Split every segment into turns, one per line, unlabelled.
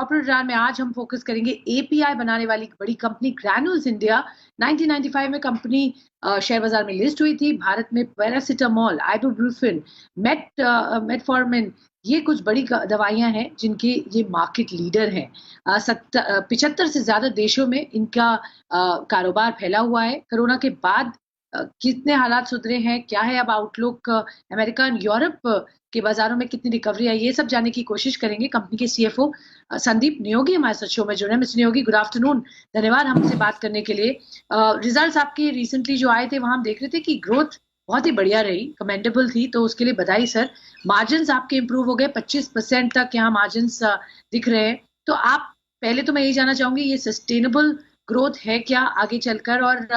Corporate रार में आज हम फोकस करेंगे एपीआई बनाने वाली बड़ी कंपनी ग्रैन्यूल्स इंडिया। 1995 में कंपनी शेयर बाजार में लिस्ट हुई थी। भारत में पैरासिटामोल, आइबुप्रोफेन, मेटफॉर्मिन ये कुछ बड़ी दवाइयां हैं जिनके ये मार्केट लीडर हैं। 75 से ज्यादा देशों में इनका कारोबार फैला हुआ है। कोरोना के बाद कितने हालात सुधरे हैं, क्या है अब आउटलुक, अमेरिका और यूरोप के बाजारों में कितनी रिकवरी आई, ये सब जानने की कोशिश करेंगे। कंपनी के सीएफओ संदीप नियोगी हमारे साथ शो में जुड़े हैं। मिस्टर नियोगी, गुड आफ्टरनून, धन्यवाद हमसे बात करने के लिए। रिजल्ट्स आपके रिसेंटली जो आए थे वहां हम देख रहे थे कि ग्रोथ बहुत ही बढ़िया रही, कमेंडेबल थी, तो उसके लिए बधाई सर। मार्जिन आपके इंप्रूव हो गए, 25% तक यहाँ मार्जिन दिख रहे हैं। तो आप पहले तो मैं यही जानना चाहूंगी, ये सस्टेनेबल ग्रोथ है क्या आगे चलकर, और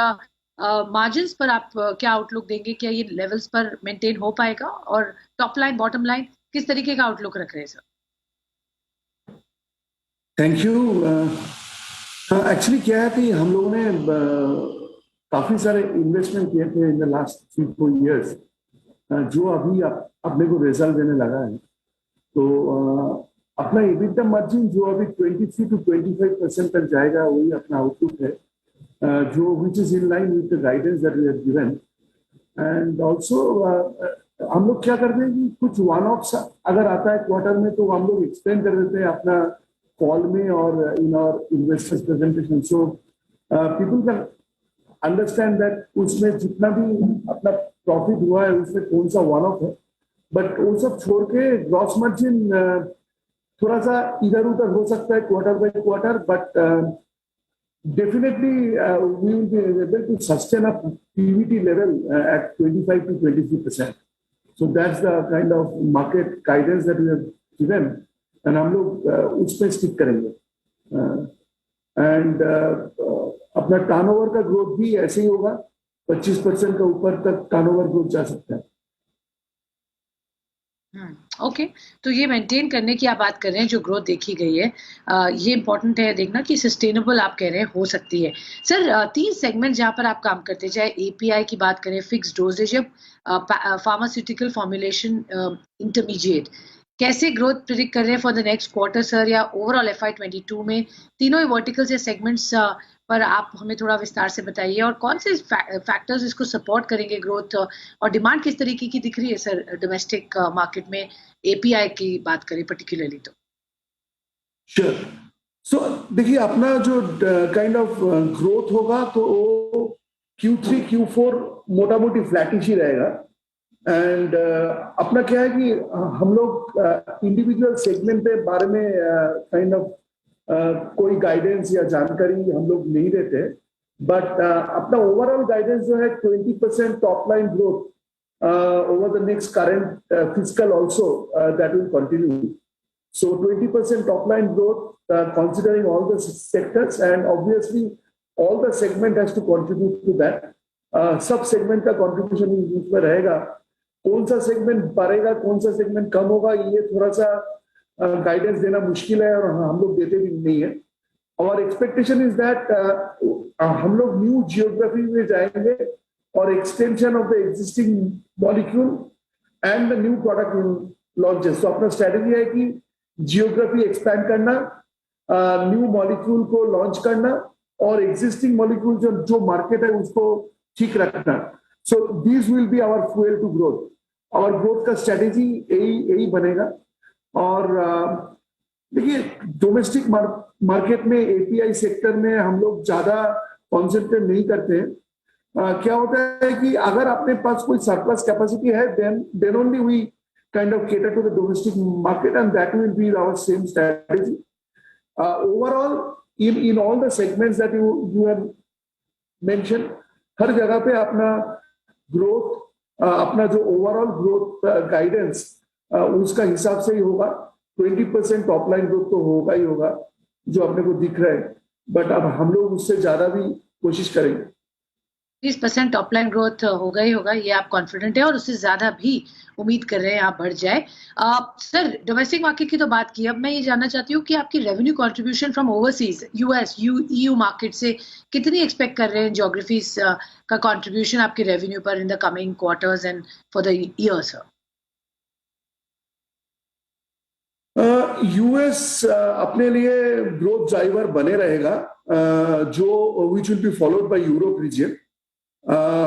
मार्जिन्स पर आप क्या आउटलुक देंगे, क्या ये लेवल्स पर मेंटेन हो पाएगा, और टॉप लाइन बॉटम लाइन किस तरीके का आउटलुक रख रहे हैं सर?
Thank you. एक्चुअली क्या है कि हम लोगों ने काफी सारे इन्वेस्टमेंट किए थे इन द लास्ट 3-4 इयर्स, जो अभी अपने को रिजल्ट देने लगा है। तो अपना EBITDA मार्जिन जो अभी 23 to 25% तक जाएगा, वही अपना आउटलुक है, जो which is in line with the guidance that we have given. And also हम लोग क्या करते हैं कि कुछ वन ऑफ अगर आता है क्वार्टर में, तो हम लोग एक्सप्लेन कर देते हैं अपना कॉल में और in our investors presentation, so people can understand that उसमें जितना भी अपना प्रॉफिट हुआ है उसमें कौन सा वन ऑफ है। बट वो सब छोड़ के ग्रॉस मार्जिन थोड़ा सा इधर उधर हो सकता है quarter by quarter, but definitely we will be able to sustain a PBT level at 25 to 23%. So that's the kind of market guidance that we have given, and हम लोग उस पे स्टिक करेंगे। एंड अपना टर्नओवर का growth भी ऐसे ही होगा, 25% का ऊपर तक टर्नओवर ग्रोथ जा सकता है।
ओके, तो ये मेंटेन करने की आप बात कर रहे हैं, जो ग्रोथ देखी गई है, ये इंपॉर्टेंट है देखना कि सस्टेनेबल आप कह रहे हैं हो सकती है। सर 3 सेगमेंट जहां पर आप काम करते हैं, चाहे एपीआई की बात करें, fix doses, pharmaceutical formulation, intermediate, कैसे ग्रोथ प्रिडिक्ट कर रहे हैं for the next quarter sir, या ओवरऑल FY22 में तीनों ही वर्टिकल्स या सेगमेंट्स पर आप हमें थोड़ा विस्तार से बताइए, और कौन से फैक्टर्स इसको सपोर्ट करेंगे ग्रोथ, और डिमांड किस तरीके की दिख रही है सर डोमेस्टिक मार्केट में एपीआई की बात करें पर्टिकुलरली तो?
श्योर। सो देखिए, अपना जो काइंड ऑफ ग्रोथ होगा तो वो Q3 Q4 मोटा मोटी फ्लैटिश ही रहेगा। एंड अपना क्या है कि हम लोग इंडिविजुअल सेगमेंट के बारे में काइंड ऑफ कोई गाइडेंस या जानकारी हम लोग नहीं देते, बट अपना ओवरऑल गाइडेंस जो है 20% top line growth over the next current fiscal also, that will continue. So 20% top line growth, considering all the sectors, and obviously all the segment has to contribute to that. सब segment का contribution इसमें रहेगा। कौन सा segment बढ़ेगा, कौन सा segment कम होगा, ये थोड़ा सा गाइडेंस देना मुश्किल है, और हम लोग देते भी नहीं है। और एक्सपेक्टेशन इज दैट हम लोग न्यू जियोग्राफी में जाएंगे, और extension of the existing molecule and the new product launches. तो अपना स्ट्रेटेजी है कि जियोग्राफी एक्सपैंड करना, न्यू मॉलिक्यूल को लॉन्च करना, और एग्जिस्टिंग मॉलिक्यूल जो मार्केट है उसको ठीक रखना। So this will be our fuel to growth. और ग्रोथ का स्ट्रेटेजी यही बनेगा। और देखिए, डोमेस्टिक मार्केट में एपीआई सेक्टर में हम लोग ज्यादा कॉन्सेंट्रेट नहीं करते हैं। क्या होता है कि अगर अपने पास कोई सरप्लस कैपेसिटी है, then only we kind of cater to the domestic market, and that will be our same strategy. Overall, in all the segments that you have mentioned, हर जगह पे अपना growth, अपना जो overall growth guidance उसका हिसाब से ही होगा। 20% top line growth तो होगा ही होगा, जो अपने को दिख रहा है, बट अब हम लोग उससे ज्यादा भी कोशिश करेंगे।
30% टॉप लाइन ग्रोथ होगा ही होगा, ये आप कॉन्फिडेंट है, और उससे ज्यादा भी उम्मीद कर रहे हैं आप बढ़ जाए। सर डोमेस्टिक मार्केट की तो बात की, अब मैं ये जानना चाहती हूँ कि आपकी revenue contribution from overseas US EU market से कितनी एक्सपेक्ट कर रहे हैं, ज्योग्राफीज का कंट्रीब्यूशन आपके रेवेन्यू पर in the coming quarters and for the year sir?
US अपने लिए ग्रोथ ड्राइवर बने रहेगा, जो which will be followed by Europe region.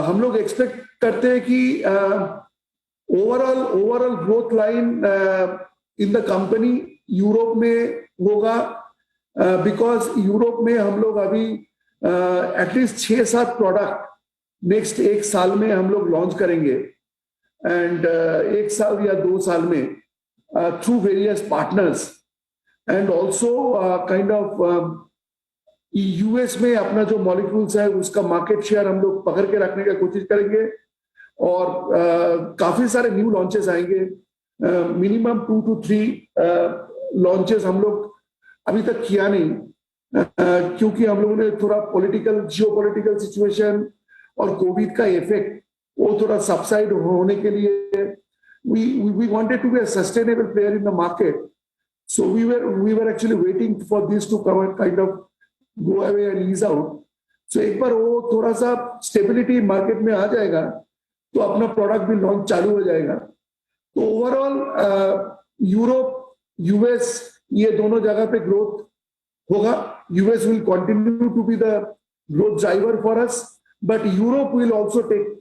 हम लोग एक्सपेक्ट करते हैं कि overall growth line in the company Europe में होगा, बिकॉज यूरोप में हम लोग अभी एटलीस्ट 6-7 प्रोडक्ट नेक्स्ट 1 साल में हम लोग लॉन्च करेंगे, एंड 1 साल या 2 साल में through various partners, and also kind of US में अपना जो मॉलिक्यूल्स है उसका मार्केट शेयर हम लोग पकड़ के रखने की कोशिश करेंगे, और काफी सारे न्यू लॉन्चेस आएंगे। मिनिमम 2 to 3 लॉन्चेस हम लोग अभी तक किया नहीं, क्योंकि हम लोगों ने थोड़ा जियोपॉलिटिकल सिचुएशन और कोविड का इफेक्ट वो थोड़ा सबसाइड होने के लिए we wanted to be a sustainable player in the market, so we were actually waiting for this to come and kind of go away and ease out. So एक बार वो थोड़ा सा स्टेबिलिटी मार्केट में आ जाएगा तो अपना प्रोडक्ट भी launch चालू हो जाएगा। तो ओवरऑल यूरोप यूएस ये दोनों जगह पे ग्रोथ होगा। US will continue to be the growth driver for us, but Europe will also take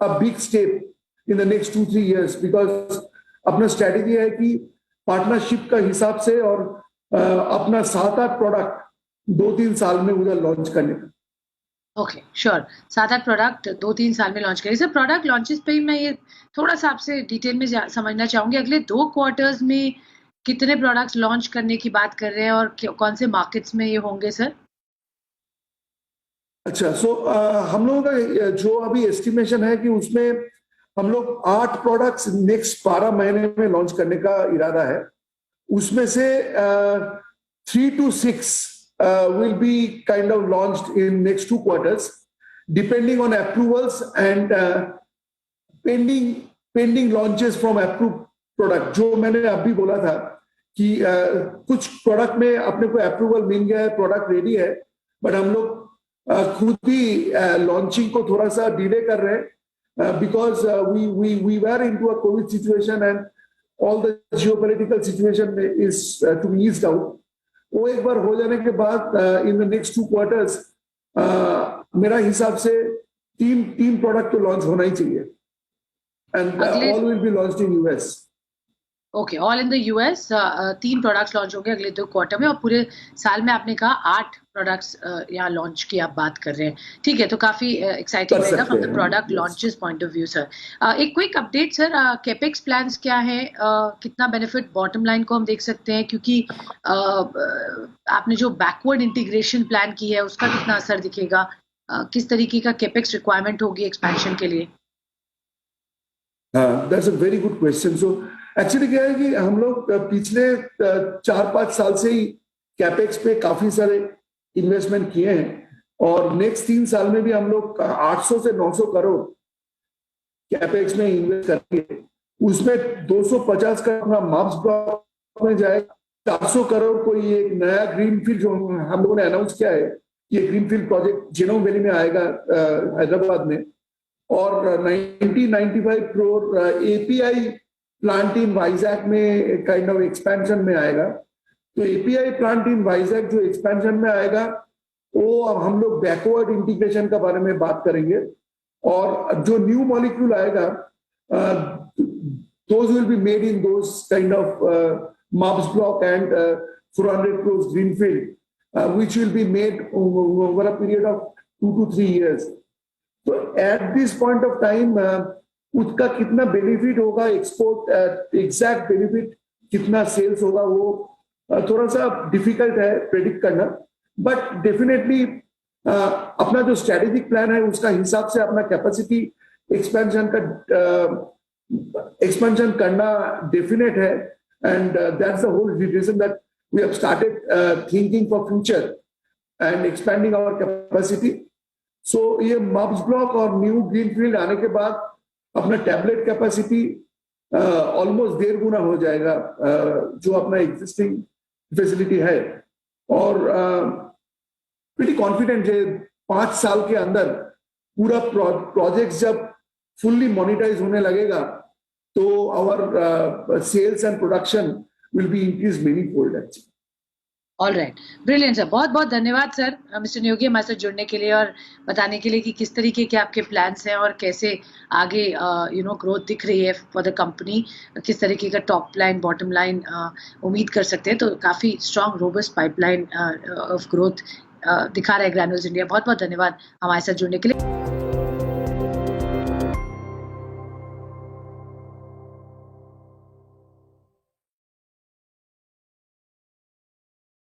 a big step in the next 2-3 years, because अपना स्ट्रेटेजी है कि पार्टनरशिप का हिसाब से और अपना 7-8 प्रोडक्ट 2-3 साल में उधर लॉन्च करने का।
Okay, sure. 7-8 प्रोडक्ट 2-3 साल में लॉन्च करें। सर, प्रोडक्ट लॉन्चेस पे ही मैं ये थोड़ा सा आपसे डिटेल में समझना चाहूंगी, अगले 2 क्वार्टर्स में कितने प्रोडक्ट्स लॉन्च करने की बात कर रहे हैं और कौन से मार्केट्स में ये होंगे सर?
अच्छा, सो हम लोगों का जो अभी एस्टिमेशन है कि उसमें हम लोग 8 प्रोडक्ट्स नेक्स्ट 12 महीने में लॉन्च करने का इरादा है। उसमें से 3 to 6 will be kind of launched in next 2 quarters, depending on approvals and pending launches from approved product। जो मैंने अभी बोला था कि कुछ प्रोडक्ट में अपने को अप्रूवल मिल गया है, प्रोडक्ट रेडी है, बट हम लोग खुद भी लॉन्चिंग को थोड़ा सा डिले कर रहे हैं, because we were into a COVID situation and all the geopolitical situation is to be eased out। वो एक बार हो जाने के बाद in the next 2 quarters मेरा हिसाब से 3 प्रोडक्ट तो लॉन्च होना ही चाहिए, and all will be launched in US।
Okay, all in the US 3 products launch होंगे अगले 2 क्वार्टर में, और पूरे साल में आपने कहा 8 प्रोडक्ट्स यहाँ लॉन्च की आप बात कर रहे हैं। ठीक है, तो काफी एक्साइटिंग रहेगा from the product launches point of view. Sir, एक quick update sir, capex plans क्या है, कितना बेनिफिट बॉटम लाइन को हम देख सकते हैं, क्योंकि आपने जो बैकवर्ड इंटीग्रेशन प्लान की है उसका कितना असर दिखेगा, किस तरीके का कैपेक्स रिक्वायरमेंट होगी एक्सपेंशन के लिए?
That's a very good question. So actually क्या है कि हम लोग पिछले 4-5 साल से ही कैपेक्स पे काफी सारे इन्वेस्टमेंट किए हैं, और नेक्स्ट 3 साल में भी हम लोग 800 से 900 करोड़ कैपेक्स में इन्वेस्ट करेंगे। उसमें 250 का अपना मार्क्स ब्लॉक में जाएगा, 400 करोड़ को ये एक नया ग्रीनफील्ड जो हम लोगों ने अनाउंस किया है, ये ग्रीनफील्ड प्रोजेक्ट जिनोम वैली में आएगा हैदराबाद में, और 90-95 crore API plant in Vizag में काइंड ऑफ एक्सपेंशन में आएगा। तो एपीआई प्लांट इन वाइजैक जो एक्सपेंशन में आएगा वो अब हम लोग बैकवर्ड इंटीग्रेशन के बारे में बात करेंगे, और जो न्यू मॉलिक्यूल आएगा those will be made in those kind of MUPS block and 400 crores greenfield which will be made over a period of 2 to 3 years। So at this point of time उसका कितना benefit होगा, export exact benefit कितना sales होगा, वो थोड़ा सा difficult है predict करना, बट डेफिनेटली अपना जो स्ट्रेटेजिक प्लान है उसका हिसाब से अपना कैपेसिटी एक्सपेंशन करना डेफिनेट है, and that's the whole reason that we have started thinking for future and expanding our capacity. So ये MUPS ब्लॉक और न्यू ग्रीनफील्ड आने के बाद अपना टैबलेट कैपेसिटी ऑलमोस्ट 1.5 गुना हो जाएगा जो अपना एग्जिस्टिंग फैसिलिटी है, और प्रीटी कॉन्फिडेंट है 5 साल के अंदर पूरा प्रोजेक्ट जब फुल्ली मोनेटाइज होने लगेगा तो our sales and production will be increased many-fold actually.
All right, brilliant sir, बहुत बहुत धन्यवाद सर मिस्टर नियोगी हमारे साथ जुड़ने के लिए और बताने के लिए कि किस तरीके के आपके प्लान्स हैं और कैसे आगे ग्रोथ दिख रही है फॉर द कंपनी, किस तरीके का टॉप लाइन बॉटम लाइन उम्मीद कर सकते हैं। तो काफी strong robust pipeline of growth दिखा रहा है ग्रैन्यूल्स इंडिया। बहुत बहुत धन्यवाद हमारे साथ जुड़ने के लिए।